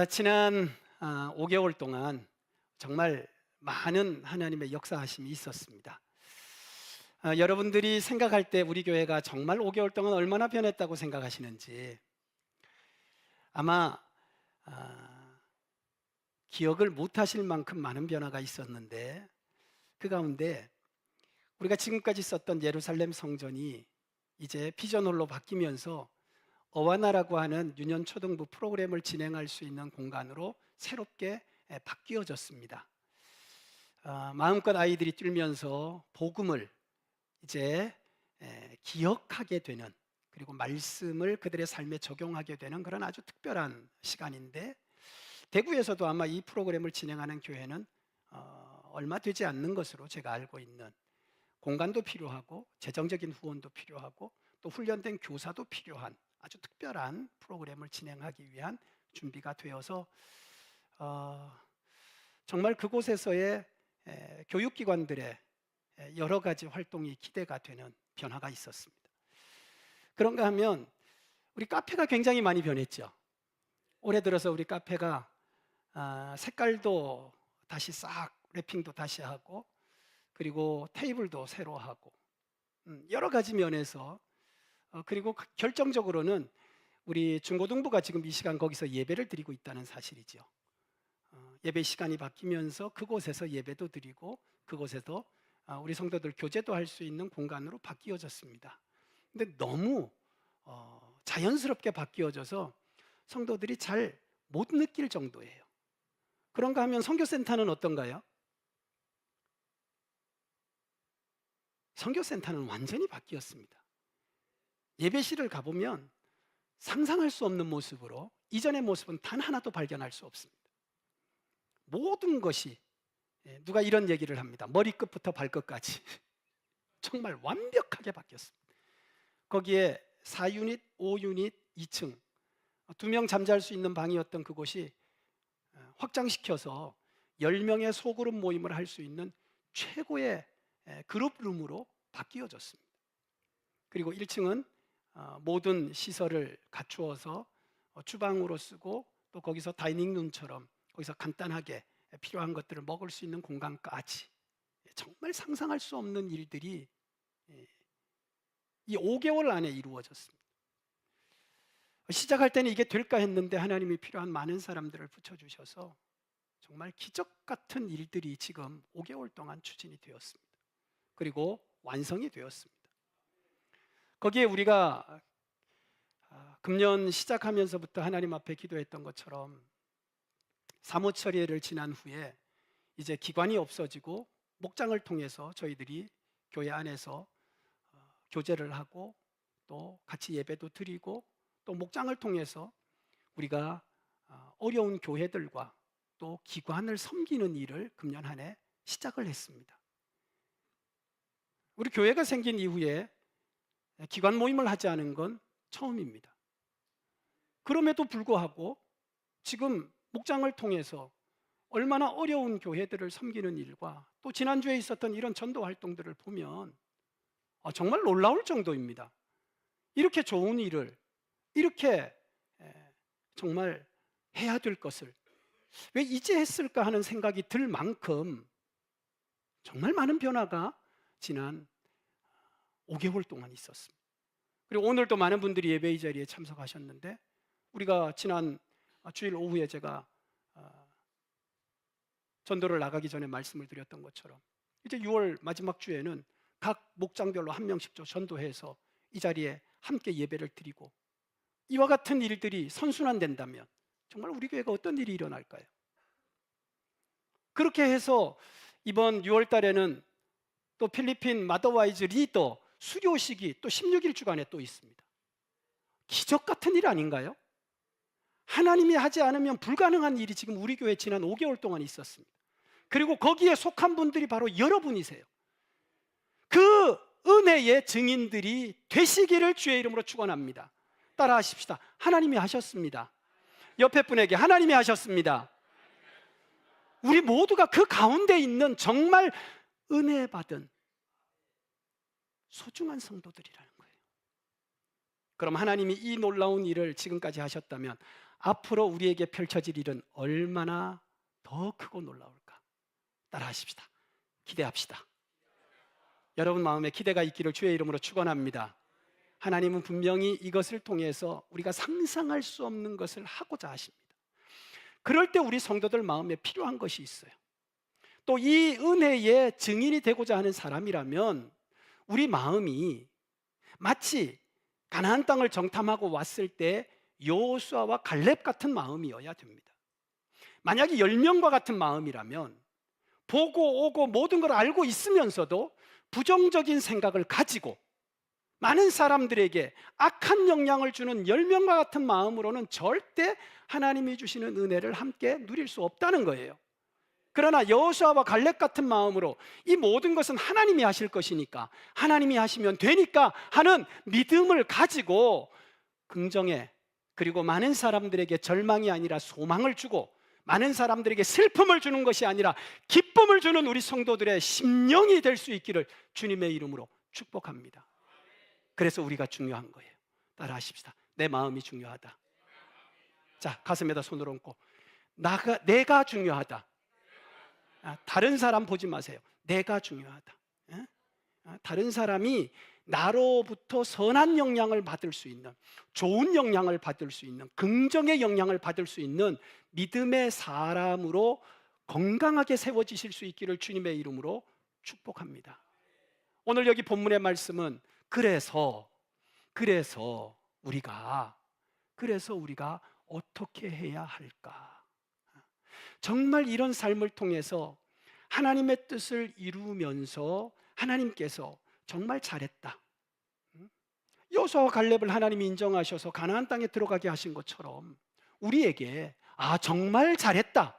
지난 5개월 동안 정말 많은 하나님의 역사하심이 있었습니다. 여러분들이 생각할 때 우리 교회가 정말 5개월 동안 얼마나 변했다고 생각하시는지 아마 기억을 못하실 만큼 많은 변화가 있었는데, 그 가운데 우리가 지금까지 썼던 예루살렘 성전이 이제 비전홀로 바뀌면서 어와나라고 하는 유년 초등부 프로그램을 진행할 수 있는 공간으로 새롭게 바뀌어졌습니다. 마음껏 아이들이 뛰면서 복음을 이제 기억하게 되는, 그리고 말씀을 그들의 삶에 적용하게 되는 그런 아주 특별한 시간인데, 대구에서도 아마 이 프로그램을 진행하는 교회는 얼마 되지 않는 것으로 제가 알고 있는, 공간도 필요하고 재정적인 후원도 필요하고 또 훈련된 교사도 필요한 아주 특별한 프로그램을 진행하기 위한 준비가 되어서 정말 그곳에서의 교육기관들의 여러 가지 활동이 기대가 되는 변화가 있었습니다. 그런가 하면 우리 카페가 굉장히 많이 변했죠. 올해 들어서 우리 카페가 색깔도 다시 싹 래핑도 다시 하고, 그리고 테이블도 새로 하고, 여러 가지 면에서 그리고 결정적으로는 우리 중고등부가 지금 이 시간 거기서 예배를 드리고 있다는 사실이죠. 예배 시간이 바뀌면서 그곳에서 예배도 드리고 그곳에서 우리 성도들 교제도 할 수 있는 공간으로 바뀌어졌습니다. 근데 너무 자연스럽게 바뀌어져서 성도들이 잘 못 느낄 정도예요. 그런가 하면 선교센터는 어떤가요? 선교센터는 완전히 바뀌었습니다. 예배실을 가보면 상상할 수 없는 모습으로, 이전의 모습은 단 하나도 발견할 수 없습니다. 모든 것이, 누가 이런 얘기를 합니다. 머리끝부터 발끝까지 정말 완벽하게 바뀌었습니다. 거기에 4유닛, 5유닛, 2층 2명 잠잘 수 있는 방이었던 그곳이 확장시켜서 10명의 소그룹 모임을 할 수 있는 최고의 그룹룸으로 바뀌어졌습니다. 그리고 1층은 모든 시설을 갖추어서 주방으로 쓰고, 또 거기서 다이닝룸처럼 거기서 간단하게 필요한 것들을 먹을 수 있는 공간까지, 정말 상상할 수 없는 일들이 이 5개월 안에 이루어졌습니다. 시작할 때는 이게 될까 했는데 하나님이 필요한 많은 사람들을 붙여주셔서 정말 기적 같은 일들이 지금 5개월 동안 추진이 되었습니다. 그리고 완성이 되었습니다. 거기에 우리가 금년 시작하면서부터 하나님 앞에 기도했던 것처럼 사무처리를 지난 후에 이제 기관이 없어지고 목장을 통해서 저희들이 교회 안에서 교제를 하고 또 같이 예배도 드리고, 또 목장을 통해서 우리가 어려운 교회들과 또 기관을 섬기는 일을 금년 한 해 시작을 했습니다. 우리 교회가 생긴 이후에 기관 모임을 하지 않은 건 처음입니다. 그럼에도 불구하고 지금 목장을 통해서 얼마나 어려운 교회들을 섬기는 일과 또 지난주에 있었던 이런 전도 활동들을 보면 정말 놀라울 정도입니다. 이렇게 좋은 일을 이렇게 정말 해야 될 것을 왜 이제 했을까 하는 생각이 들 만큼 정말 많은 변화가 지난 5개월 동안 있었습니다. 그리고 오늘도 많은 분들이 예배의 자리에 참석하셨는데, 우리가 지난 주일 오후에 제가 전도를 나가기 전에 말씀을 드렸던 것처럼 이제 6월 마지막 주에는 각 목장별로 한 명씩 전도해서 이 자리에 함께 예배를 드리고, 이와 같은 일들이 선순환된다면 정말 우리 교회가 어떤 일이 일어날까요? 그렇게 해서 이번 6월 달에는 또 필리핀 마더와이즈 리더 수료식이 또 16일 주간에 또 있습니다. 기적 같은 일 아닌가요? 하나님이 하지 않으면 불가능한 일이 지금 우리 교회에 지난 5개월 동안 있었습니다. 그리고 거기에 속한 분들이 바로 여러분이세요. 그 은혜의 증인들이 되시기를 주의 이름으로 축원합니다. 따라 하십시다. 하나님이 하셨습니다. 옆에 분에게 하나님이 하셨습니다. 우리 모두가 그 가운데 있는 정말 은혜 받은 소중한 성도들이라는 거예요. 그럼 하나님이 이 놀라운 일을 지금까지 하셨다면 앞으로 우리에게 펼쳐질 일은 얼마나 더 크고 놀라울까? 따라하십시다. 기대합시다. 여러분 마음에 기대가 있기를 주의 이름으로 축원합니다. 하나님은 분명히 이것을 통해서 우리가 상상할 수 없는 것을 하고자 하십니다. 그럴 때 우리 성도들 마음에 필요한 것이 있어요. 또 이 은혜의 증인이 되고자 하는 사람이라면 우리 마음이 마치 가나안 땅을 정탐하고 왔을 때 여호수아와 갈렙 같은 마음이어야 됩니다. 만약에 10명과 같은 마음이라면 보고 오고 모든 걸 알고 있으면서도 부정적인 생각을 가지고 많은 사람들에게 악한 영향을 주는 10명과 같은 마음으로는 절대 하나님이 주시는 은혜를 함께 누릴 수 없다는 거예요. 그러나 여호수아와 갈렙 같은 마음으로 이 모든 것은 하나님이 하실 것이니까, 하나님이 하시면 되니까 하는 믿음을 가지고 긍정에, 그리고 많은 사람들에게 절망이 아니라 소망을 주고 많은 사람들에게 슬픔을 주는 것이 아니라 기쁨을 주는 우리 성도들의 심령이 될 수 있기를 주님의 이름으로 축복합니다. 그래서 우리가 중요한 거예요. 따라하십시다. 내 마음이 중요하다. 자, 가슴에다 손을 얹고 내가 중요하다. 다른 사람 보지 마세요. 내가 중요하다. 다른 사람이 나로부터 선한 영향을 받을 수 있는, 좋은 영향을 받을 수 있는, 긍정의 영향을 받을 수 있는 믿음의 사람으로 건강하게 세워지실 수 있기를 주님의 이름으로 축복합니다. 오늘 여기 본문의 말씀은 그래서 우리가 어떻게 해야 할까? 정말 이런 삶을 통해서 하나님의 뜻을 이루면서 하나님께서 정말 잘했다. 여호수아와 갈렙을 하나님이 인정하셔서 가나안 땅에 들어가게 하신 것처럼 우리에게 정말 잘했다.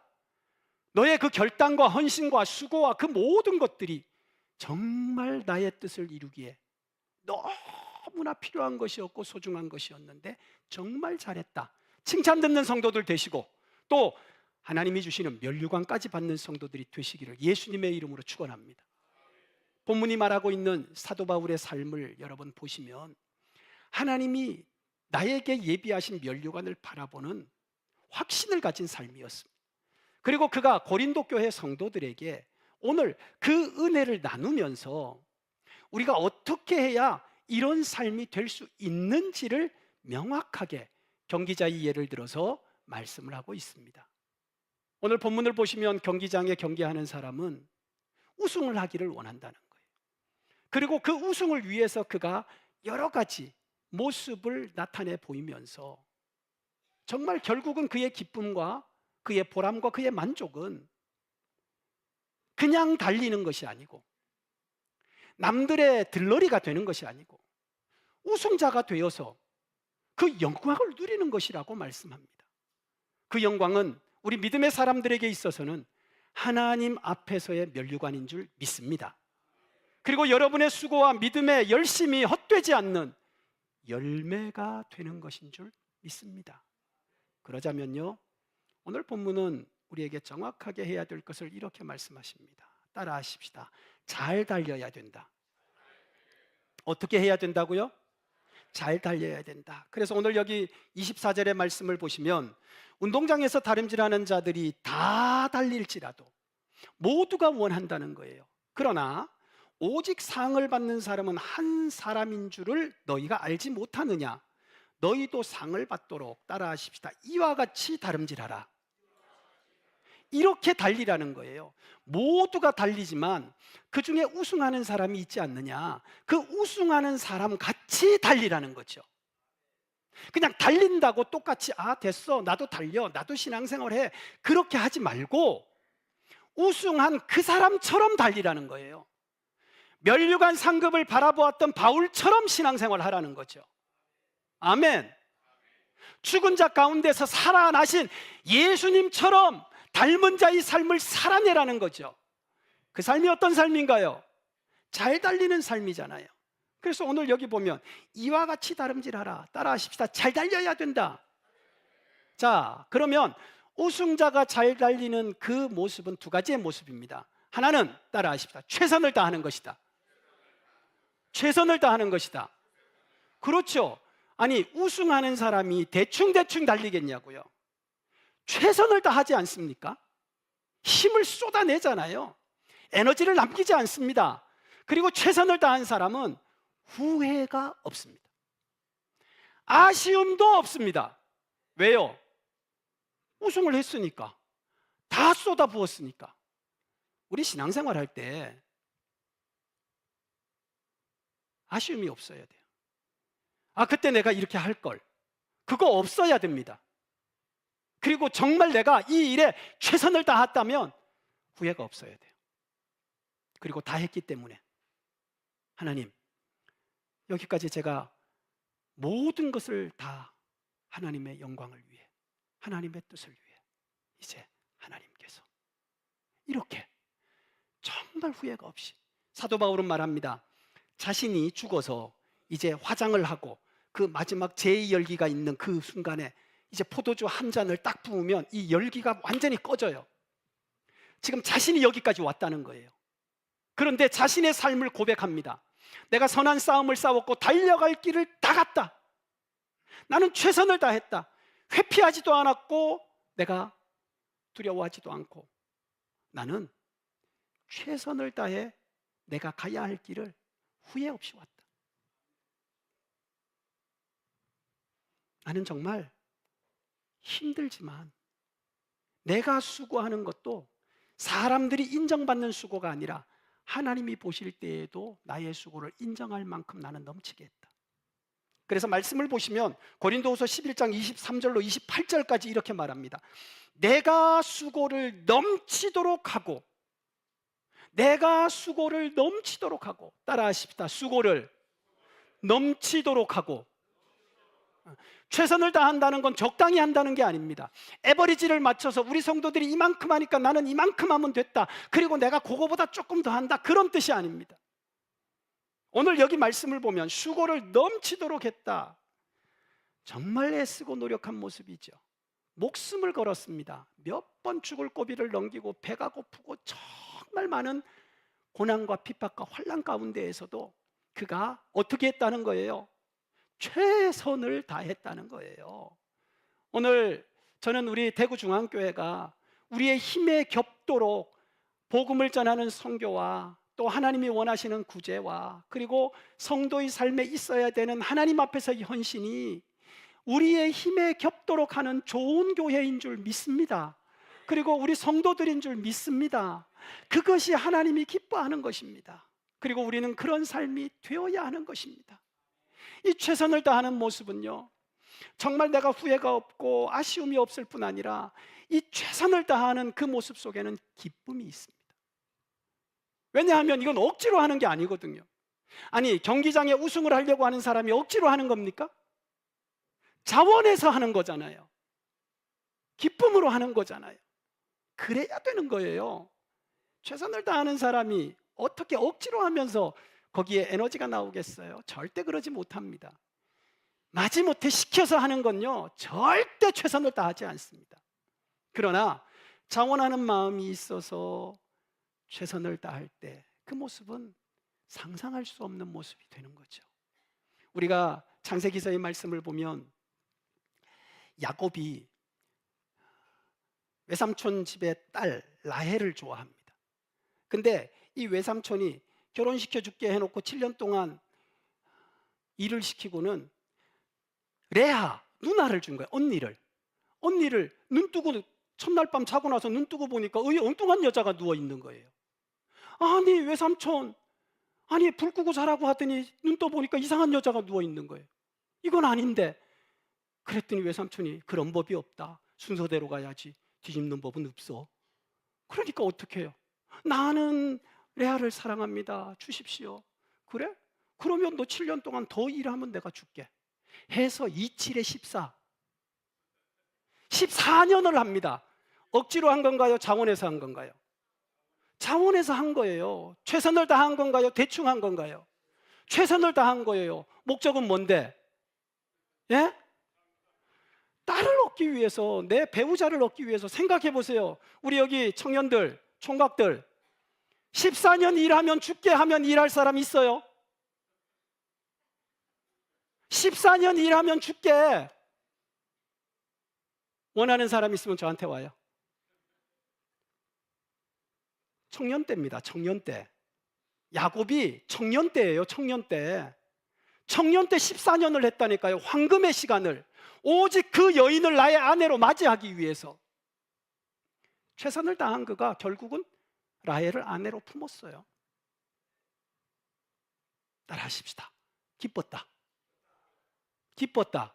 너의 그 결단과 헌신과 수고와 그 모든 것들이 정말 나의 뜻을 이루기에 너무나 필요한 것이었고 소중한 것이었는데 정말 잘했다. 칭찬 듣는 성도들 되시고 또 하나님이 주시는 면류관까지 받는 성도들이 되시기를 예수님의 이름으로 축원합니다. 본문이 말하고 있는 사도 바울의 삶을 여러분 보시면 하나님이 나에게 예비하신 면류관을 바라보는 확신을 가진 삶이었습니다. 그리고 그가 고린도 교회 성도들에게 오늘 그 은혜를 나누면서 우리가 어떻게 해야 이런 삶이 될 수 있는지를 명확하게 경기자의 예를 들어서 말씀을 하고 있습니다. 오늘 본문을 보시면 경기장에 경기하는 사람은 우승을 하기를 원한다는 거예요. 그리고 그 우승을 위해서 그가 여러 가지 모습을 나타내 보이면서 정말 결국은 그의 기쁨과 그의 보람과 그의 만족은 그냥 달리는 것이 아니고 남들의 들러리가 되는 것이 아니고 우승자가 되어서 그 영광을 누리는 것이라고 말씀합니다. 그 영광은 우리 믿음의 사람들에게 있어서는 하나님 앞에서의 면류관인 줄 믿습니다. 그리고 여러분의 수고와 믿음의 열심이 헛되지 않는 열매가 되는 것인 줄 믿습니다. 그러자면요, 오늘 본문은 우리에게 정확하게 해야 될 것을 이렇게 말씀하십니다. 따라하십시다. 잘 달려야 된다. 어떻게 해야 된다고요? 잘 달려야 된다. 그래서 오늘 여기 24절의 말씀을 보시면 운동장에서 다림질하는 자들이 다 달릴지라도 모두가 원한다는 거예요. 그러나 오직 상을 받는 사람은 한 사람인 줄을 너희가 알지 못하느냐? 너희도 상을 받도록 따라하십시다. 이와 같이 다름질하라. 이렇게 달리라는 거예요. 모두가 달리지만 그 중에 우승하는 사람이 있지 않느냐? 그 우승하는 사람 같이 달리라는 거죠. 그냥 달린다고 똑같이 됐어, 나도 달려, 나도 신앙생활 해, 그렇게 하지 말고 우승한 그 사람처럼 달리라는 거예요. 면류관 상급을 바라보았던 바울처럼 신앙생활 하라는 거죠. 아멘. 죽은 자 가운데서 살아나신 예수님처럼 닮은 자의 삶을 살아내라는 거죠. 그 삶이 어떤 삶인가요? 잘 달리는 삶이잖아요. 그래서 오늘 여기 보면 이와 같이 다름질하라. 따라하십시다. 잘 달려야 된다. 자, 그러면 우승자가 잘 달리는 그 모습은 두 가지의 모습입니다. 하나는 따라하십시다. 최선을 다하는 것이다. 최선을 다하는 것이다. 그렇죠. 아니, 우승하는 사람이 대충대충 달리겠냐고요. 최선을 다하지 않습니까? 힘을 쏟아내잖아요. 에너지를 남기지 않습니다. 그리고 최선을 다한 사람은 후회가 없습니다. 아쉬움도 없습니다. 왜요? 우승을 했으니까. 다 쏟아부었으니까. 우리 신앙생활 할 때 아쉬움이 없어야 돼요. 아, 그때 내가 이렇게 할 걸. 그거 없어야 됩니다. 그리고 정말 내가 이 일에 최선을 다했다면 후회가 없어야 돼요. 그리고 다 했기 때문에 하나님, 여기까지 제가 모든 것을 다 하나님의 영광을 위해, 하나님의 뜻을 위해, 이제 하나님께서 이렇게 정말 후회가 없이. 사도 바울은 말합니다. 자신이 죽어서 이제 화장을 하고 그 마지막 제2열기가 있는 그 순간에 이제 포도주 한 잔을 딱 부으면 이 열기가 완전히 꺼져요. 지금 자신이 여기까지 왔다는 거예요. 그런데 자신의 삶을 고백합니다. 내가 선한 싸움을 싸웠고 달려갈 길을 다 갔다. 나는 최선을 다했다. 회피하지도 않았고 내가 두려워하지도 않고 나는 최선을 다해 내가 가야 할 길을 후회 없이 왔다. 나는 정말 힘들지만 내가 수고하는 것도 사람들이 인정받는 수고가 아니라 하나님이 보실 때에도 나의 수고를 인정할 만큼 나는 넘치게 했다. 그래서 말씀을 보시면 고린도후서 11장 23절로 28절까지 이렇게 말합니다. 내가 수고를 넘치도록 하고, 내가 수고를 넘치도록 하고, 따라하십시다. 수고를 넘치도록 하고. 최선을 다한다는 건 적당히 한다는 게 아닙니다. 에버리지를 맞춰서 우리 성도들이 이만큼 하니까 나는 이만큼 하면 됐다, 그리고 내가 그거보다 조금 더 한다, 그런 뜻이 아닙니다. 오늘 여기 말씀을 보면 수고를 넘치도록 했다. 정말 애쓰고 노력한 모습이죠. 목숨을 걸었습니다. 몇 번 죽을 고비를 넘기고 배가 고프고 정말 많은 고난과 핍박과 환난 가운데에서도 그가 어떻게 했다는 거예요? 최선을 다했다는 거예요. 오늘 저는 우리 대구중앙교회가 우리의 힘에 겹도록 복음을 전하는 선교와 또 하나님이 원하시는 구제와 그리고 성도의 삶에 있어야 되는 하나님 앞에서의 헌신이 우리의 힘에 겹도록 하는 좋은 교회인 줄 믿습니다. 그리고 우리 성도들인 줄 믿습니다. 그것이 하나님이 기뻐하는 것입니다. 그리고 우리는 그런 삶이 되어야 하는 것입니다. 이 최선을 다하는 모습은요, 정말 내가 후회가 없고 아쉬움이 없을 뿐 아니라 이 최선을 다하는 그 모습 속에는 기쁨이 있습니다. 왜냐하면 이건 억지로 하는 게 아니거든요. 아니, 경기장에 우승을 하려고 하는 사람이 억지로 하는 겁니까? 자원해서 하는 거잖아요. 기쁨으로 하는 거잖아요. 그래야 되는 거예요. 최선을 다하는 사람이 어떻게 억지로 하면서 거기에 에너지가 나오겠어요? 절대 그러지 못합니다. 마지못해 시켜서 하는 건요, 절대 최선을 다하지 않습니다. 그러나 자원하는 마음이 있어서 최선을 다할 때 그 모습은 상상할 수 없는 모습이 되는 거죠. 우리가 창세기서의 말씀을 보면 야곱이 외삼촌 집의 딸 라헬을 좋아합니다. 근데 이 외삼촌이 결혼시켜 줄게 해놓고 7년 동안 일을 시키고는 레아, 누나를 준 거예요. 언니를 눈 뜨고 첫날 밤 자고 나서 눈 뜨고 보니까 엉뚱한 여자가 누워 있는 거예요. 아니, 외삼촌, 아니 불 끄고 자라고 하더니 눈 떠 보니까 이상한 여자가 누워 있는 거예요. 이건 아닌데. 그랬더니 외삼촌이 그런 법이 없다, 순서대로 가야지, 뒤집는 법은 없어. 그러니까 어떻게 해요? 나는 레아를 사랑합니다, 주십시오. 그래? 그러면 너 7년 동안 더 일하면 내가 줄게 해서 27에 14 14년을 합니다. 억지로 한 건가요? 자원해서 한 건가요? 자원해서 한 거예요. 최선을 다한 건가요? 대충 한 건가요? 최선을 다한 거예요. 목적은 뭔데? 예? 딸을 얻기 위해서, 내 배우자를 얻기 위해서. 생각해 보세요. 우리 여기 청년들, 총각들, 14년 일하면 죽게 하면 일할 사람 있어요? 14년 일하면 줄게. 원하는 사람 있으면 저한테 와요. 청년 때입니다. 청년 때. 야곱이 청년 때예요. 청년 때. 청년 때 14년을 했다니까요. 황금의 시간을. 오직 그 여인을 나의 아내로 맞이하기 위해서. 최선을 다한 그가 결국은 라헬을 아내로 품었어요. 따라하십시다. 기뻤다. 기뻤다.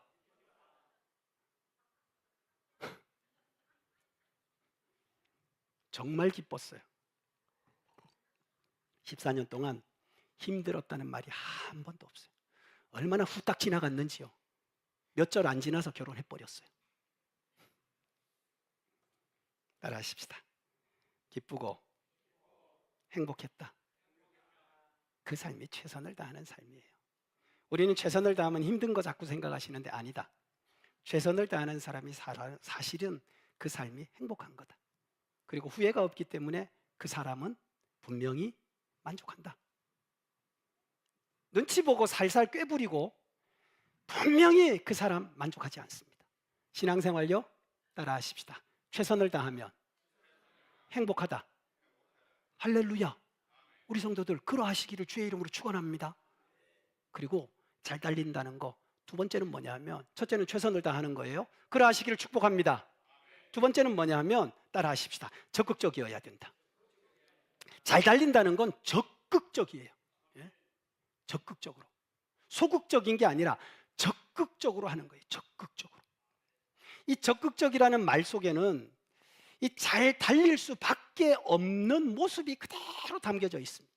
정말 기뻤어요. 14년 동안 힘들었다는 말이 한 번도 없어요. 얼마나 후딱 지나갔는지요. 몇 절 안 지나서 결혼해버렸어요. 따라하십시다. 기쁘고 행복했다. 그 삶이 최선을 다하는 삶이에요. 우리는 최선을 다하면 힘든 거 자꾸 생각하시는데 아니다. 최선을 다하는 사람이 사실은 그 삶이 행복한 거다. 그리고 후회가 없기 때문에 그 사람은 분명히 만족한다. 눈치 보고 살살 꾀부리고 분명히 그 사람 만족하지 않습니다. 신앙생활요? 따라하십시다. 최선을 다하면 행복하다. 할렐루야. 우리 성도들 그러하시기를 주의 이름으로 축원합니다. 그리고 잘 달린다는 거. 두 번째는 뭐냐 하면, 첫째는 최선을 다하는 거예요. 그러하시기를 축복합니다. 두 번째는 뭐냐 하면 따라하십시다. 적극적이어야 된다. 잘 달린다는 건 적극적이에요. 예? 적극적으로. 소극적인 게 아니라 적극적으로 하는 거예요. 적극적으로. 이 적극적이라는 말 속에는 이 잘 달릴 수밖에 없는 모습이 그대로 담겨져 있습니다.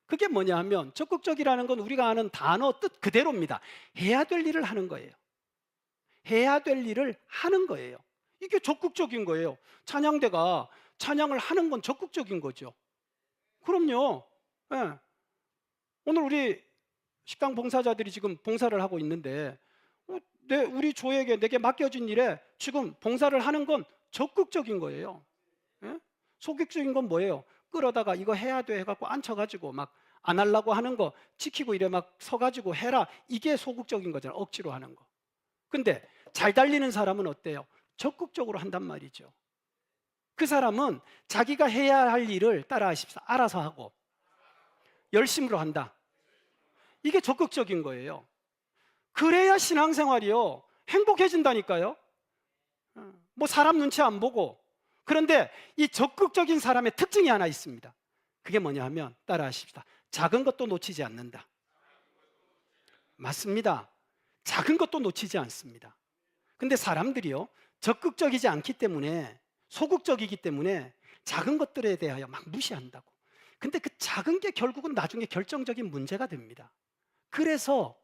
그게 뭐냐 하면 적극적이라는 건 우리가 아는 단어 뜻 그대로입니다. 해야 될 일을 하는 거예요. 해야 될 일을 하는 거예요. 이게 적극적인 거예요. 찬양대가 찬양을 하는 건 적극적인 거죠. 그럼요. 예. 오늘 우리 식당 봉사자들이 지금 봉사를 하고 있는데 우리 조에게 내게 맡겨진 일에 지금 봉사를 하는 건 적극적인 거예요. 예? 소극적인 건 뭐예요? 끌어다가 이거 해야 돼 해갖고 앉혀가지고 막 안 하려고 하는 거 지키고 이래 막 서가지고 해라. 이게 소극적인 거잖아요. 억지로 하는 거. 근데 잘 달리는 사람은 어때요? 적극적으로 한단 말이죠. 그 사람은 자기가 해야 할 일을 따라하십시오. 알아서 하고 열심으로 한다. 이게 적극적인 거예요. 그래야 신앙생활이요 행복해진다니까요. 뭐 사람 눈치 안 보고. 그런데 이 적극적인 사람의 특징이 하나 있습니다. 그게 뭐냐 하면 따라하십시다. 작은 것도 놓치지 않는다. 맞습니다. 작은 것도 놓치지 않습니다. 근데 사람들이요 적극적이지 않기 때문에, 소극적이기 때문에 작은 것들에 대하여 막 무시한다고. 근데 그 작은 게 결국은 나중에 결정적인 문제가 됩니다. 그래서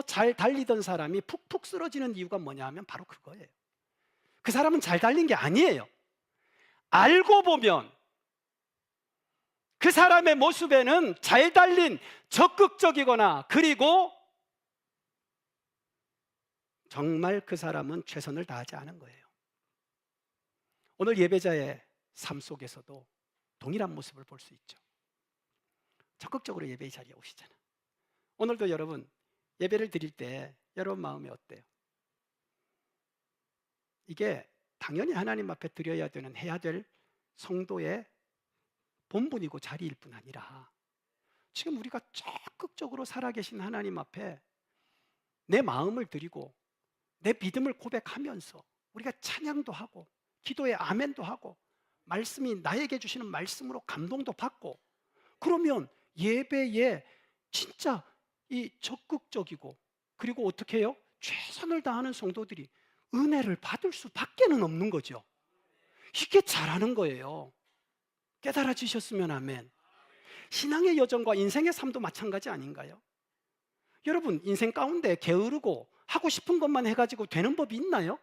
잘 달리던 사람이 푹푹 쓰러지는 이유가 뭐냐 하면 바로 그거예요. 그 사람은 잘 달린 게 아니에요. 알고 보면 그 사람의 모습에는 잘 달린 적극적이거나, 그리고 정말 그 사람은 최선을 다하지 않은 거예요. 오늘 예배자의 삶 속에서도 동일한 모습을 볼 수 있죠. 적극적으로 예배의 자리에 오시잖아. 오늘도 여러분 예배를 드릴 때 여러분 마음이 어때요? 이게 당연히 하나님 앞에 드려야 되는, 해야 될 성도의 본분이고 자리일 뿐 아니라, 지금 우리가 적극적으로 살아계신 하나님 앞에 내 마음을 드리고 내 믿음을 고백하면서 우리가 찬양도 하고 기도에 아멘도 하고 말씀이 나에게 주시는 말씀으로 감동도 받고, 그러면 예배에 진짜 이 적극적이고, 그리고 어떻게 해요? 최선을 다하는 성도들이 은혜를 받을 수밖에는 없는 거죠. 이게 잘하는 거예요. 깨달아지셨으면 아멘. 신앙의 여정과 인생의 삶도 마찬가지 아닌가요? 여러분 인생 가운데 게으르고 하고 싶은 것만 해가지고 되는 법이 있나요?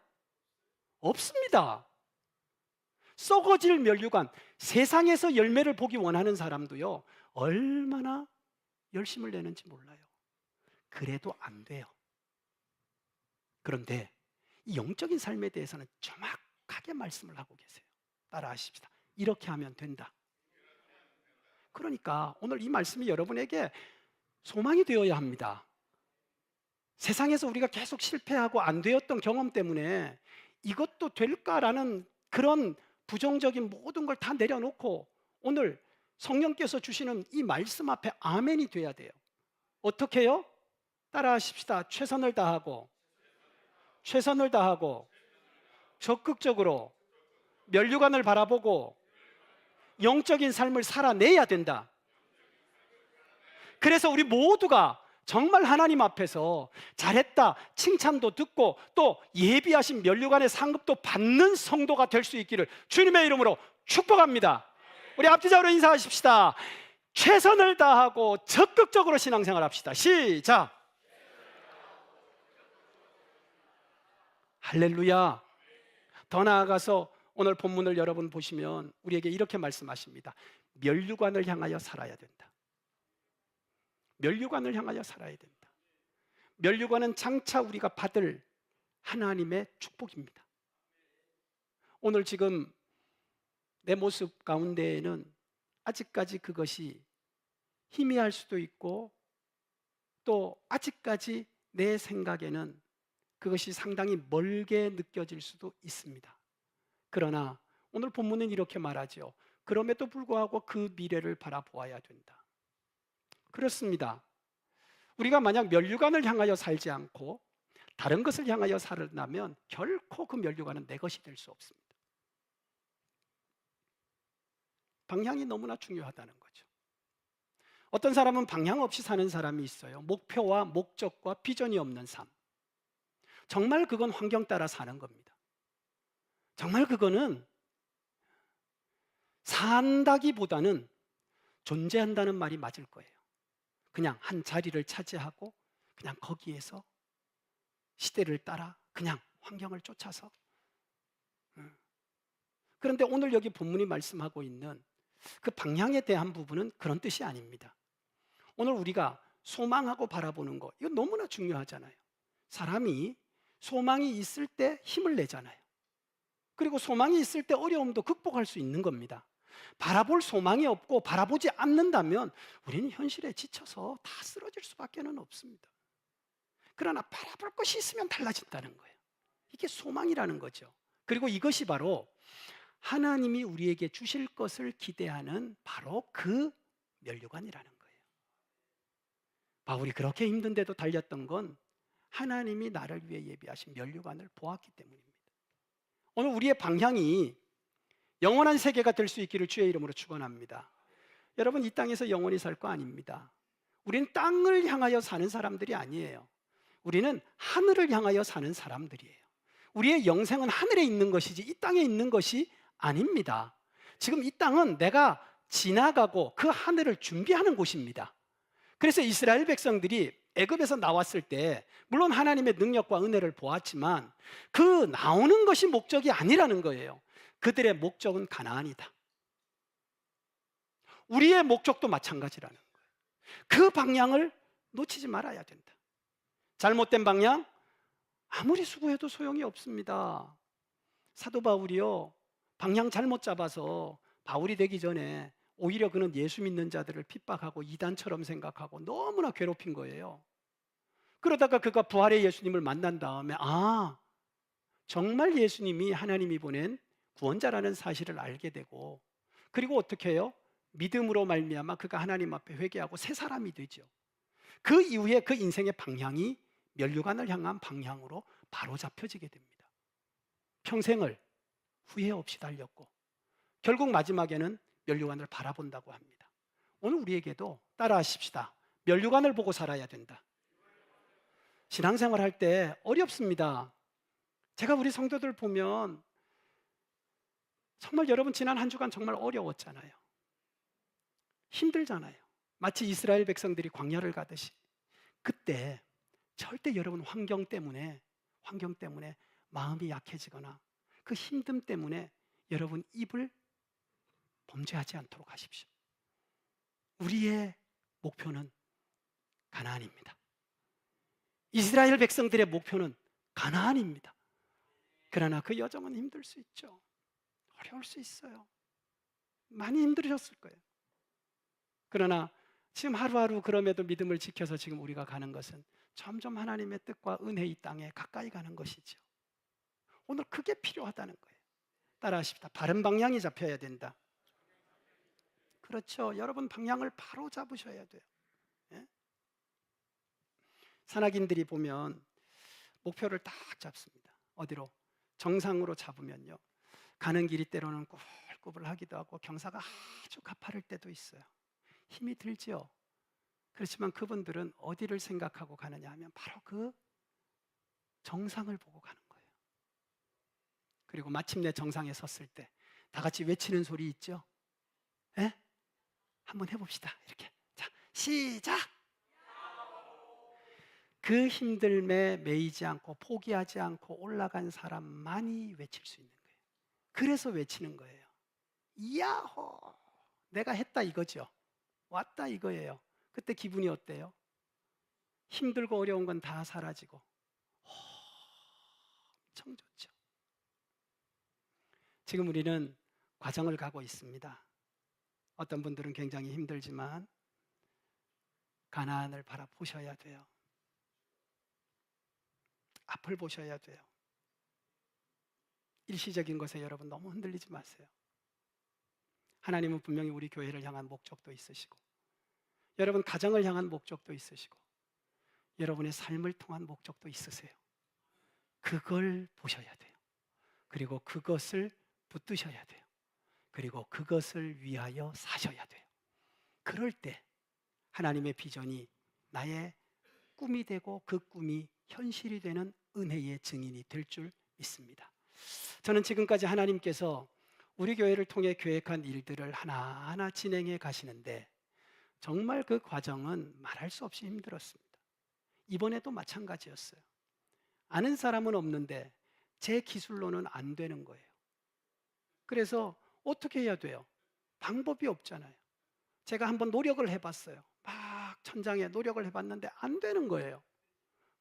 없습니다. 썩어질 면류관, 세상에서 열매를 보기 원하는 사람도요 얼마나 열심을 내는지 몰라요. 그래도 안 돼요. 그런데 이 영적인 삶에 대해서는 정확하게 말씀을 하고 계세요. 따라하십시다. 이렇게 하면 된다. 그러니까 오늘 이 말씀이 여러분에게 소망이 되어야 합니다. 세상에서 우리가 계속 실패하고 안 되었던 경험 때문에 이것도 될까라는 그런 부정적인 모든 걸 다 내려놓고 오늘 성령께서 주시는 이 말씀 앞에 아멘이 돼야 돼요. 어떻게 해요? 따라 하십시다. 최선을 다하고, 최선을 다하고, 적극적으로 면류관을 바라보고 영적인 삶을 살아내야 된다. 그래서 우리 모두가 정말 하나님 앞에서 잘했다 칭찬도 듣고 또 예비하신 면류관의 상급도 받는 성도가 될 수 있기를 주님의 이름으로 축복합니다. 우리 앞뒤적으로 인사하십시다. 최선을 다하고 적극적으로 신앙생활 합시다. 시작. 할렐루야. 더 나아가서 오늘 본문을 여러분 보시면 우리에게 이렇게 말씀하십니다. 면류관을 향하여 살아야 된다. 면류관을 향하여 살아야 된다. 면류관은 장차 우리가 받을 하나님의 축복입니다. 오늘 지금 내 모습 가운데에는 아직까지 그것이 희미할 수도 있고 또 아직까지 내 생각에는 그것이 상당히 멀게 느껴질 수도 있습니다. 그러나 오늘 본문은 이렇게 말하죠. 그럼에도 불구하고 그 미래를 바라보아야 된다. 그렇습니다. 우리가 만약 면류관을 향하여 살지 않고 다른 것을 향하여 살았다면 결코 그 면류관은 내 것이 될 수 없습니다. 방향이 너무나 중요하다는 거죠. 어떤 사람은 방향 없이 사는 사람이 있어요. 목표와 목적과 비전이 없는 삶. 정말 그건 환경 따라 사는 겁니다. 정말 그거는 산다기보다는 존재한다는 말이 맞을 거예요. 그냥 한 자리를 차지하고 그냥 거기에서 시대를 따라 그냥 환경을 쫓아서. 그런데 오늘 여기 본문이 말씀하고 있는 그 방향에 대한 부분은 그런 뜻이 아닙니다. 오늘 우리가 소망하고 바라보는 거, 이거 너무나 중요하잖아요. 사람이 소망이 있을 때 힘을 내잖아요. 그리고 소망이 있을 때 어려움도 극복할 수 있는 겁니다. 바라볼 소망이 없고 바라보지 않는다면 우리는 현실에 지쳐서 다 쓰러질 수밖에 없습니다. 그러나 바라볼 것이 있으면 달라진다는 거예요. 이게 소망이라는 거죠. 그리고 이것이 바로 하나님이 우리에게 주실 것을 기대하는 바로 그 면류관이라는 거예요. 바울이 그렇게 힘든데도 달렸던 건 하나님이 나를 위해 예비하신 면류관을 보았기 때문입니다. 오늘 우리의 방향이 영원한 세계가 될 수 있기를 주의 이름으로 축원합니다. 여러분, 이 땅에서 영원히 살 거 아닙니다. 우리는 땅을 향하여 사는 사람들이 아니에요. 우리는 하늘을 향하여 사는 사람들이에요. 우리의 영생은 하늘에 있는 것이지 이 땅에 있는 것이 아닙니다. 지금 이 땅은 내가 지나가고 그 하늘을 준비하는 곳입니다. 그래서 이스라엘 백성들이 애굽에서 나왔을 때 물론 하나님의 능력과 은혜를 보았지만 그 나오는 것이 목적이 아니라는 거예요. 그들의 목적은 가나안이다. 우리의 목적도 마찬가지라는 거예요. 그 방향을 놓치지 말아야 된다. 잘못된 방향, 아무리 수고해도 소용이 없습니다. 사도 바울이요, 방향 잘못 잡아서 바울이 되기 전에 오히려 그는 예수 믿는 자들을 핍박하고 이단처럼 생각하고 너무나 괴롭힌 거예요. 그러다가 그가 부활의 예수님을 만난 다음에 정말 예수님이 하나님이 보낸 구원자라는 사실을 알게 되고, 그리고 어떻게 해요? 믿음으로 말미암아 그가 하나님 앞에 회개하고 새 사람이 되죠. 그 이후에 그 인생의 방향이 면류관을 향한 방향으로 바로 잡혀지게 됩니다. 평생을 후회 없이 달렸고 결국 마지막에는 면류관을 바라본다고 합니다. 오늘 우리에게도 따라하십시다. 면류관을 보고 살아야 된다. 신앙생활 할 때 어렵습니다. 제가 우리 성도들 보면 정말 여러분 지난 한 주간 정말 어려웠잖아요. 힘들잖아요. 마치 이스라엘 백성들이 광야를 가듯이. 그때 절대 여러분 환경 때문에 마음이 약해지거나 그 힘듦 때문에 여러분 입을 범죄하지 않도록 하십시오. 우리의 목표는 가나안입니다. 이스라엘 백성들의 목표는 가나안입니다. 그러나 그 여정은 힘들 수 있죠. 어려울 수 있어요. 많이 힘들으셨을 거예요. 그러나 지금 하루하루 그럼에도 믿음을 지켜서 지금 우리가 가는 것은 점점 하나님의 뜻과 은혜의 땅에 가까이 가는 것이죠. 오늘 그게 필요하다는 거예요. 따라하십시다. 바른 방향이 잡혀야 된다. 그렇죠. 여러분 방향을 바로 잡으셔야 돼요. 예? 산악인들이 보면 목표를 딱 잡습니다. 어디로? 정상으로 잡으면요, 가는 길이 때로는 꾸불꾸불하기도 하고 경사가 아주 가파를 때도 있어요. 힘이 들죠. 그렇지만 그분들은 어디를 생각하고 가느냐 하면 바로 그 정상을 보고 가는 거예요. 그리고 마침내 정상에 섰을 때 다 같이 외치는 소리 있죠? 예? 한번 해봅시다. 이렇게. 자, 시작! 그 힘듦에 매이지 않고 포기하지 않고 올라간 사람만이 외칠 수 있는 거예요. 그래서 외치는 거예요. 야호! 내가 했다 이거죠. 왔다 이거예요. 그때 기분이 어때요? 힘들고 어려운 건 다 사라지고 엄청 좋죠. 지금 우리는 과정을 가고 있습니다. 어떤 분들은 굉장히 힘들지만 가나안을 바라보셔야 돼요. 앞을 보셔야 돼요. 일시적인 것에 여러분 너무 흔들리지 마세요. 하나님은 분명히 우리 교회를 향한 목적도 있으시고, 여러분 가정을 향한 목적도 있으시고, 여러분의 삶을 통한 목적도 있으세요. 그걸 보셔야 돼요. 그리고 그것을 붙드셔야 돼요. 그리고 그것을 위하여 사셔야 돼요. 그럴 때 하나님의 비전이 나의 꿈이 되고 그 꿈이 현실이 되는 은혜의 증인이 될 줄 믿습니다. 저는 지금까지 하나님께서 우리 교회를 통해 계획한 일들을 하나하나 진행해 가시는데 정말 그 과정은 말할 수 없이 힘들었습니다. 이번에도 마찬가지였어요. 아는 사람은 없는데 제 기술로는 안 되는 거예요. 그래서 어떻게 해야 돼요? 방법이 없잖아요. 제가 한번 노력을 해봤어요. 막 천장에 노력을 해봤는데 안 되는 거예요.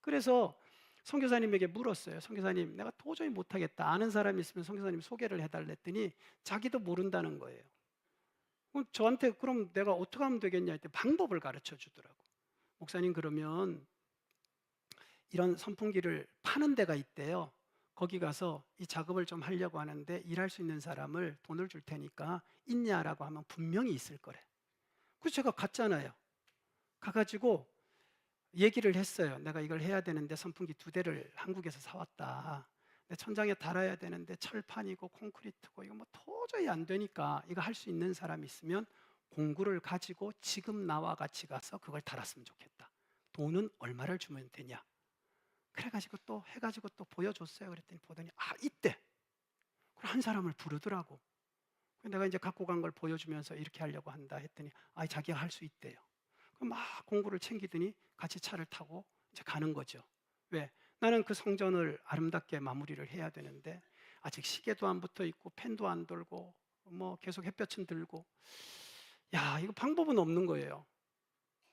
그래서 선교사님에게 물었어요. 선교사님, 내가 도저히 못하겠다. 아는 사람이 있으면 선교사님 소개를 해달라 했더니 자기도 모른다는 거예요. 그럼 저한테 그럼 내가 어떻게 하면 되겠냐 했더니 방법을 가르쳐 주더라고. 목사님, 그러면 이런 선풍기를 파는 데가 있대요. 거기 가서 이 작업을 좀 하려고 하는데 일할 수 있는 사람을 돈을 줄 테니까 있냐라고 하면 분명히 있을 거래. 그래서 제가 갔잖아요. 가가지고 얘기를 했어요. 내가 이걸 해야 되는데 선풍기 2대를 한국에서 사왔다. 내 천장에 달아야 되는데 철판이고 콘크리트고 이거 뭐 도저히 안 되니까 이거 할 수 있는 사람이 있으면 공구를 가지고 지금 나와 같이 가서 그걸 달았으면 좋겠다. 돈은 얼마를 주면 되냐. 그래가지고 또 해가지고 또 보여줬어요. 그랬더니 보더니 이때. 그럼 한 사람을 부르더라고. 내가 이제 갖고 간 걸 보여주면서 이렇게 하려고 한다 했더니 자기가 할 수 있대요. 그럼 막 공구를 챙기더니 같이 차를 타고 이제 가는 거죠. 왜? 나는 그 성전을 아름답게 마무리를 해야 되는데 아직 시계도 안 붙어 있고 펜도 안 돌고 뭐 계속 햇볕은 들고 이거 방법은 없는 거예요.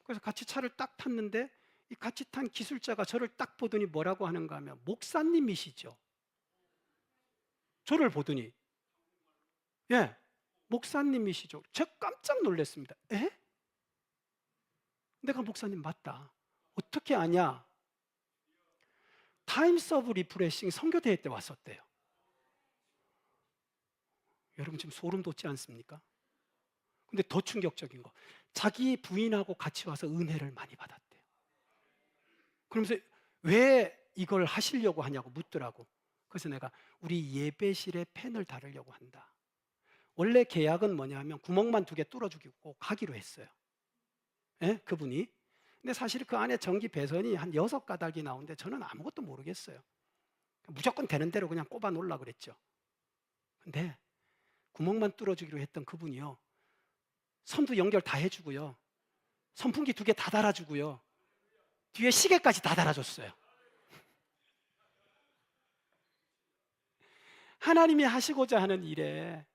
그래서 같이 차를 딱 탔는데 이 같이 탄 기술자가 저를 딱 보더니 뭐라고 하는가 하면 목사님이시죠. 저를 보더니 목사님이시죠. 제가 깜짝 놀랐습니다. 에? 내가 목사님 맞다. 어떻게 아냐? 타임스 오브 리프레싱 선교대회 때 왔었대요. 여러분 지금 소름 돋지 않습니까? 근데 더 충격적인 거, 자기 부인하고 같이 와서 은혜를 많이 받았대요. 그러면서 왜 이걸 하시려고 하냐고 묻더라고. 그래서 내가 우리 예배실에 펜을 달으려고 한다. 원래 계약은 뭐냐 하면 구멍만 2개 뚫어주고 가기로 했어요. 그분이. 근데 사실 그 안에 전기 배선이 한 6가닥이 나오는데 저는 아무것도 모르겠어요. 무조건 되는 대로 그냥 꼽아 놓으려고 그랬죠. 근데 구멍만 뚫어주기로 했던 그분이요, 선도 연결 다 해주고요, 선풍기 2개 다 달아주고요, 뒤에 시계까지 다 달아줬어요. 하나님이 하시고자 하는 일에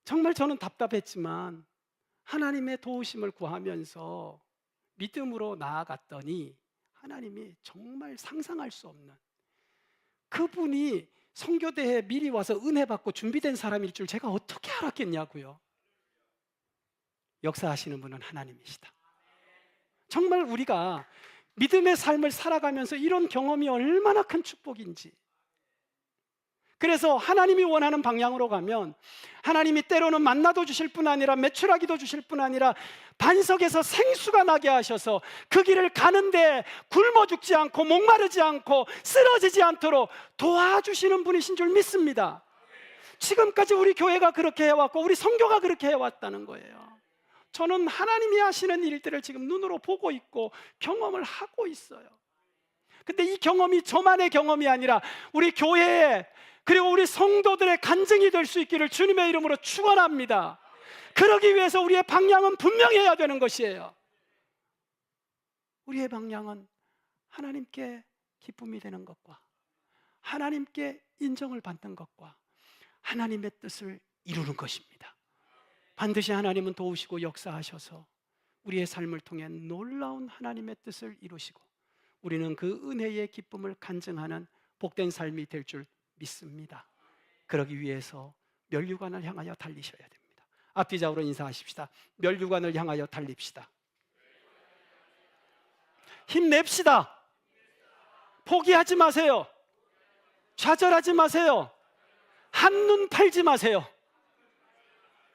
정말 저는 답답했지만 하나님의 도우심을 구하면서 믿음으로 나아갔더니 하나님이 정말 상상할 수 없는, 그분이 선교대회에 미리 와서 은혜 받고 준비된 사람일 줄 제가 어떻게 알았겠냐고요. 역사하시는 분은 하나님이시다. 정말 우리가 믿음의 삶을 살아가면서 이런 경험이 얼마나 큰 축복인지. 그래서 하나님이 원하는 방향으로 가면 하나님이 때로는 만나도 주실 뿐 아니라 메추라기도 주실 뿐 아니라 반석에서 생수가 나게 하셔서 그 길을 가는데 굶어 죽지 않고 목마르지 않고 쓰러지지 않도록 도와주시는 분이신 줄 믿습니다. 지금까지 우리 교회가 그렇게 해왔고 우리 선교가 그렇게 해왔다는 거예요. 저는 하나님이 하시는 일들을 지금 눈으로 보고 있고 경험을 하고 있어요. 근데 이 경험이 저만의 경험이 아니라 우리 교회에 그리고 우리 성도들의 간증이 될 수 있기를 주님의 이름으로 축원합니다. 그러기 위해서 우리의 방향은 분명해야 되는 것이에요. 우리의 방향은 하나님께 기쁨이 되는 것과 하나님께 인정을 받는 것과 하나님의 뜻을 이루는 것입니다. 반드시 하나님은 도우시고 역사하셔서 우리의 삶을 통해 놀라운 하나님의 뜻을 이루시고 우리는 그 은혜의 기쁨을 간증하는 복된 삶이 될 줄 믿습니다. 그러기 위해서 멸류관을 향하여 달리셔야 됩니다. 앞뒤좌우로 인사하십시다. 멸류관을 향하여 달립시다. 힘냅시다. 포기하지 마세요. 좌절하지 마세요. 한눈 팔지 마세요.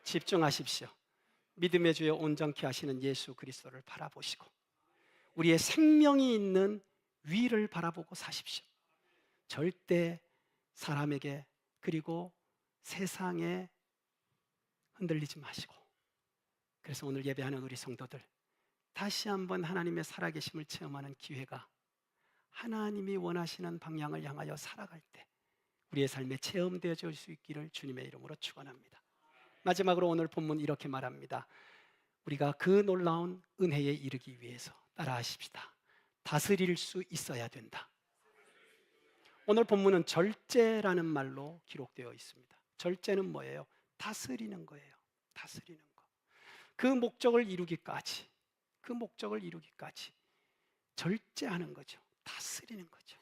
집중하십시오. 믿음의 주여 온전케 하시는 예수 그리스도를 바라보시고 우리의 생명이 있는 위를 바라보고 사십시오. 절대 사람에게 그리고 세상에 흔들리지 마시고. 그래서 오늘 예배하는 우리 성도들 다시 한번 하나님의 살아계심을 체험하는 기회가 하나님이 원하시는 방향을 향하여 살아갈 때 우리의 삶에 체험되어질 수 있기를 주님의 이름으로 축원합니다. 마지막으로 오늘 본문 이렇게 말합니다. 우리가 그 놀라운 은혜에 이르기 위해서 따라하십시다. 다스릴 수 있어야 된다. 오늘 본문은 절제라는 말로 기록되어 있습니다. 절제는 뭐예요? 다스리는 거예요. 다스리는 거. 그 목적을 이루기까지 절제하는 거죠. 다스리는 거죠.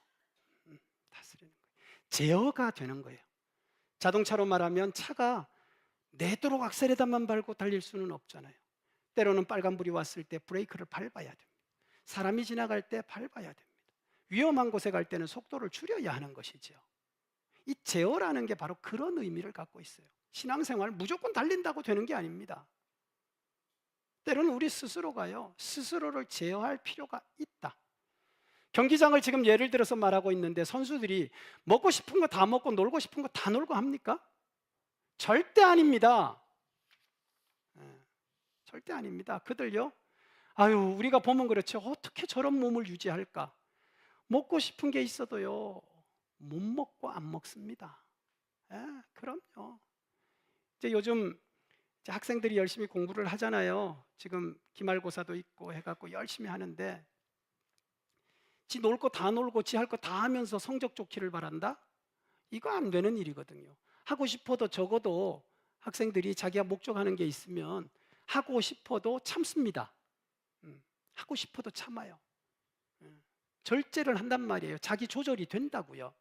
다스리는 거예요. 제어가 되는 거예요. 자동차로 말하면 차가 내도록 악셀에다만 밟고 달릴 수는 없잖아요. 때로는 빨간불이 왔을 때 브레이크를 밟아야 됩니다. 사람이 지나갈 때 밟아야 됩니다. 위험한 곳에 갈 때는 속도를 줄여야 하는 것이죠. 이 제어라는 게 바로 그런 의미를 갖고 있어요. 신앙생활 무조건 달린다고 되는 게 아닙니다. 때로는 우리 스스로가요, 스스로를 제어할 필요가 있다. 경기장을 지금 예를 들어서 말하고 있는데 선수들이 먹고 싶은 거 다 먹고 놀고 싶은 거 다 놀고 합니까? 절대 아닙니다. 절대 아닙니다. 그들요, 우리가 보면 그렇죠. 어떻게 저런 몸을 유지할까? 먹고 싶은 게 있어도요, 못 먹고 안 먹습니다. 그럼요. 이제 요즘 이제 학생들이 열심히 공부를 하잖아요. 지금 기말고사도 있고 해갖고 열심히 하는데 지 놀 거 다 놀고 지 할 거 다 하면서 성적 좋기를 바란다? 이거 안 되는 일이거든요. 하고 싶어도 적어도 학생들이 자기가 목적하는 게 있으면 하고 싶어도 참습니다. 하고 싶어도 참아요. 절제를 한단 말이에요. 자기 조절이 된다고요.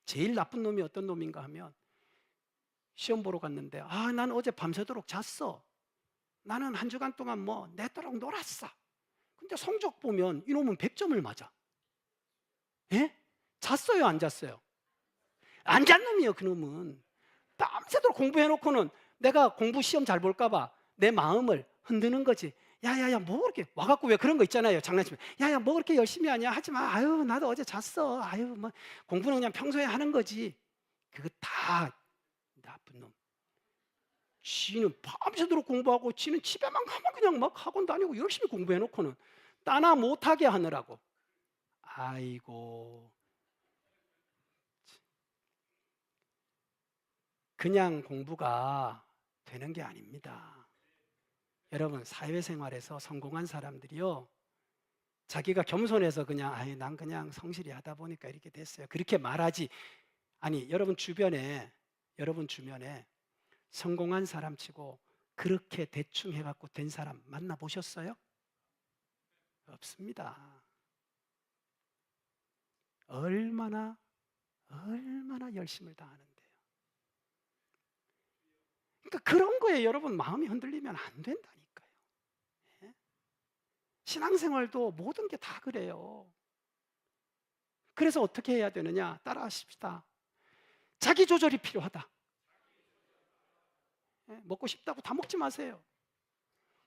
제일 나쁜 놈이 어떤 놈인가 하면 시험 보러 갔는데 난 어제 밤새도록 잤어. 나는 한 주간 동안 내도록 놀았어. 근데 성적 보면 이놈은 100점을 맞아. 잤어요, 안 잤어요? 안 잔 놈이에요, 그놈은. 밤새도록 공부해놓고는 내가 공부 시험 잘 볼까 봐 내 마음을 흔드는 거지. 야야야, 뭐 그렇게 와갖고 왜 그런 거 있잖아요, 장난치면. 야야, 뭐 그렇게 열심히 하냐, 하지 마. 나도 어제 잤어. 뭐 공부는 그냥 평소에 하는 거지. 그거 다 나쁜 놈. 지는 밤새도록 공부하고 지는 집에만 가면 그냥 막 학원 다니고 열심히 공부해놓고는 따나 못하게 하느라고. 아이고, 그냥 공부가 되는 게 아닙니다. 여러분, 사회생활에서 성공한 사람들이요, 자기가 겸손해서 그냥 난 그냥 성실히 하다 보니까 이렇게 됐어요, 그렇게 말하지. 아니, 여러분 주변에 성공한 사람 치고 그렇게 대충 해갖고 된 사람 만나보셨어요? 없습니다. 얼마나 열심을 다하는데요. 그러니까 그런 거에 여러분 마음이 흔들리면 안 된다니까요. 신앙생활도 모든 게 다 그래요. 그래서 어떻게 해야 되느냐? 따라하십시다. 자기 조절이 필요하다. 먹고 싶다고 다 먹지 마세요.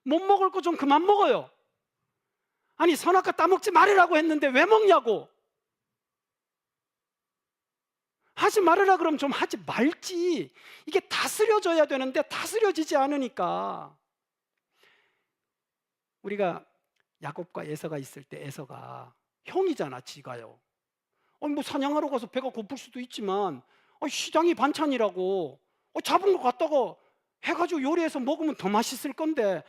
못 먹을 거 좀 그만 먹어요. 아니, 선악과 따먹지 말으라고 했는데 왜 먹냐고. 하지 말으라 그러면 좀 하지 말지. 이게 다스려져야 되는데 다스려지지 않으니까. 우리가 야곱과 에서가 있을 때 에서가 형이잖아, 지가요. 뭐 사냥하러 가서 배가 고플 수도 있지만 시장이 반찬이라고 잡은 거 갖다가 해가지고 요리해서 먹으면 더 맛있을 건데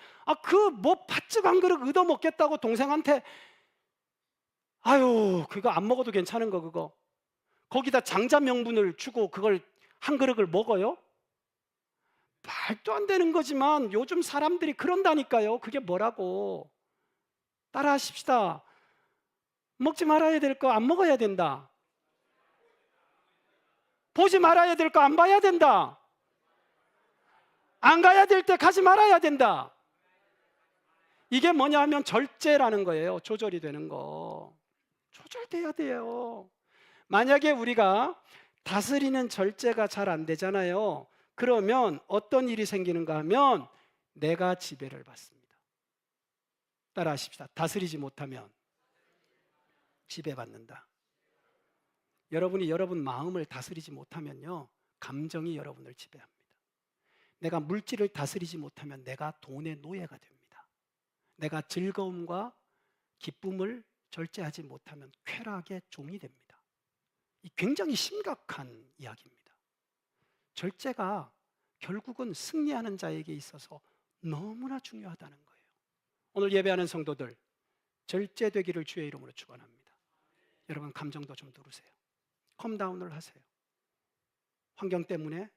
그 뭐 팥죽 한 그릇 얻어 먹겠다고 동생한테 아유 그거 안 먹어도 괜찮은 거 그거 거기다 장자 명분을 주고 그걸 한 그릇을 먹어요? 말도 안 되는 거지만 요즘 사람들이 그런다니까요. 그게 뭐라고. 따라하십시다. 먹지 말아야 될 거 안 먹어야 된다. 보지 말아야 될 거 안 봐야 된다. 안 가야 될 때 가지 말아야 된다. 이게 뭐냐 하면 절제라는 거예요. 조절이 되는 거. 조절돼야 돼요. 만약에 우리가 다스리는 절제가 잘 안 되잖아요. 그러면 어떤 일이 생기는가 하면 내가 지배를 받습니다. 따라하십시다. 다스리지 못하면 지배받는다. 여러분이 여러분 마음을 다스리지 못하면요, 감정이 여러분을 지배합니다. 내가 물질을 다스리지 못하면 내가 돈의 노예가 됩니다. 내가 즐거움과 기쁨을 절제하지 못하면 쾌락의 종이 됩니다. 이 굉장히 심각한 이야기입니다. 절제가 결국은 승리하는 자에게 있어서 너무나 중요하다는 거예요. 오늘 예배하는 성도들, 절제되기를 주의 이름으로 축원합니다. 여러분 감정도 좀 누르세요. 컴다운을 하세요. 환경 때문에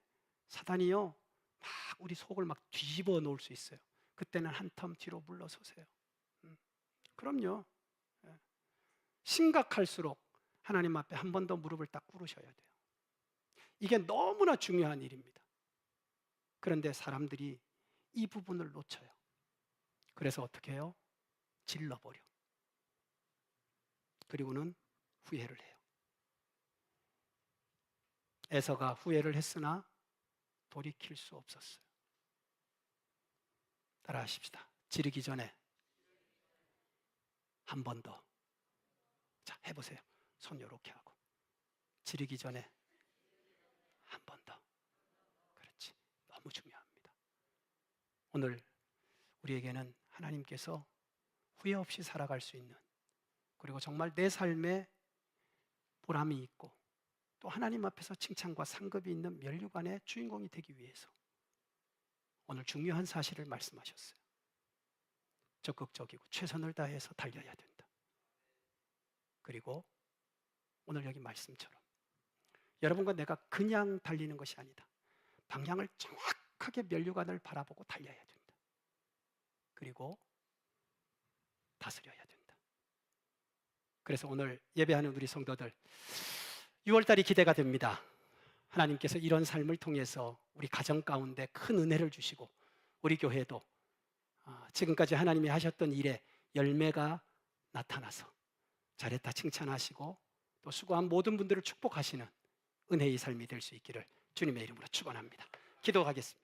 사단이요 막 우리 속을 막 뒤집어 놓을 수 있어요. 그때는 한 텀 뒤로 물러서세요. 그럼요. 심각할수록 하나님 앞에 한 번 더 무릎을 딱 꿇으셔야 돼요. 이게 너무나 중요한 일입니다. 그런데 사람들이 이 부분을 놓쳐요. 그래서 어떻게 해요? 질러버려. 그리고는 후회를 해요. 에서가 후회를 했으나 돌이킬 수 없었어요. 따라하십시다. 지르기 전에 한 번 더. 자, 해보세요. 손 요렇게 하고. 지르기 전에 한 번 더. 그렇지. 너무 중요합니다. 오늘 우리에게는 하나님께서 후회 없이 살아갈 수 있는, 그리고 정말 내 삶에 보람이 있고 또 하나님 앞에서 칭찬과 상급이 있는 면류관의 주인공이 되기 위해서 오늘 중요한 사실을 말씀하셨어요. 적극적이고 최선을 다해서 달려야 된다. 그리고 오늘 여기 말씀처럼 여러분과 내가 그냥 달리는 것이 아니다. 방향을 정확하게 면류관을 바라보고 달려야 된다. 그리고 다스려야 된다. 그래서 오늘 예배하는 우리 성도들 6월달이 기대가 됩니다. 하나님께서 이런 삶을 통해서 우리 가정 가운데 큰 은혜를 주시고 우리 교회도 지금까지 하나님이 하셨던 일에 열매가 나타나서 잘했다 칭찬하시고 또 수고한 모든 분들을 축복하시는 은혜의 삶이 될 수 있기를 주님의 이름으로 축원합니다. 기도하겠습니다.